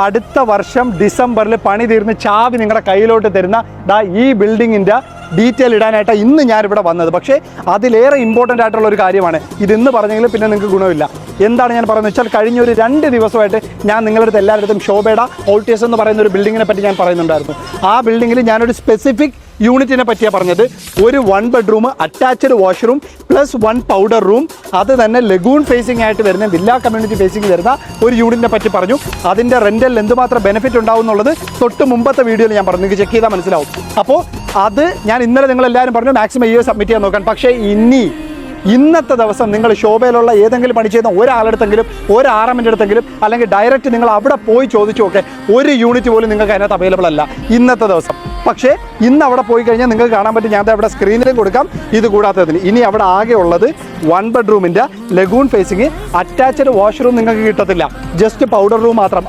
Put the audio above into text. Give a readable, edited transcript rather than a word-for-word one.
അടുത്ത വർഷം ഡിസംബറിൽ പണി തീർന്ന് ചാവി നിങ്ങളുടെ കയ്യിലോട്ട് തരുന്ന ഈ ബിൽഡിങ്ങിൻ്റെ ഡീറ്റെയിൽ ഇടാനായിട്ട് ഇന്ന് ഞാനിവിടെ വന്നത്. പക്ഷേ അതിലേറെ ഇമ്പോർട്ടൻ്റ് ആയിട്ടുള്ള ഒരു കാര്യമാണ്. ഇതിന്ന് പറഞ്ഞെങ്കിൽ പിന്നെ നിങ്ങൾക്ക് ഗുണമില്ല. എന്താണ് ഞാൻ പറയുന്നത് വെച്ചാൽ, കഴിഞ്ഞ ഒരു 2 ദിവസമായിട്ട് ഞാൻ നിങ്ങളുടെ അടുത്ത് എല്ലാവരുടെ ഷോബേഡ ഓൾട്ടിയസ് എന്ന് പറയുന്ന ഒരു ബിൽഡിങ്ങിനെ പറ്റി ഞാൻ പറയുന്നുണ്ടായിരുന്നു. ആ ബിൽഡിങ്ങിൽ ഞാനൊരു സ്പെസിഫിക് യൂണിറ്റിനെ പറ്റിയാണ് പറഞ്ഞത്. ഒരു 1 bedroom, attached washroom plus 1 powder room, അത് തന്നെ ലഗൂൺ ഫേസിംഗ് ആയിട്ട് വരുന്ന വില്ല കമ്മ്യൂണിറ്റി ഫേസിംഗ് വരുന്ന ഒരു യൂണിറ്റിനെ പറ്റി പറഞ്ഞു. അതിൻ്റെ റെൻ്റൽ എന്തുമാത്രം ബെനിഫിറ്റ് ഉണ്ടാവും എന്നുള്ളത് തൊട്ട് മുമ്പത്തെ വീഡിയോയിൽ ഞാൻ പറഞ്ഞു. നിങ്ങൾക്ക് ചെക്ക് ചെയ്താൽ മനസ്സിലാവും. അപ്പോൾ അത് ഞാൻ ഇന്നലെ നിങ്ങളെല്ലാവരും പറഞ്ഞു മാക്സിമം ഈ സബ്മിറ്റ് ചെയ്യാൻ നോക്കാൻ. പക്ഷേ ഇന്നത്തെ ദിവസം നിങ്ങൾ ശോഭയിലുള്ള ഏതെങ്കിലും പണി ചെയ്യുന്ന ഒരാളെടുത്തെങ്കിലും, ഒരു ആർഎമ്മിൻ്റെ അടുത്തെങ്കിലും, അല്ലെങ്കിൽ ഡയറക്റ്റ് നിങ്ങൾ അവിടെ പോയി ചോദിച്ചു നോക്കെ, ഒരു യൂണിറ്റ് പോലും നിങ്ങൾക്ക് അതിനകത്ത് അവൈലബിൾ അല്ല ഇന്നത്തെ ദിവസം. പക്ഷേ ഇന്ന് അവിടെ പോയി കഴിഞ്ഞാൽ നിങ്ങൾക്ക് കാണാൻ പറ്റും. ഞാൻ അവിടെ സ്ക്രീനിലും കൊടുക്കാം. ഇത് കൂടാത്തതിന് ഇനി അവിടെ ആകെ ഉള്ളത് 1 ബെഡ്റൂമിൻ്റെ ലഗൂൺ ഫേസിങ്, അറ്റാച്ച്ഡ് വാഷ്റൂം നിങ്ങൾക്ക് കിട്ടത്തില്ല, ജസ്റ്റ് പൗഡർ റൂം മാത്രം.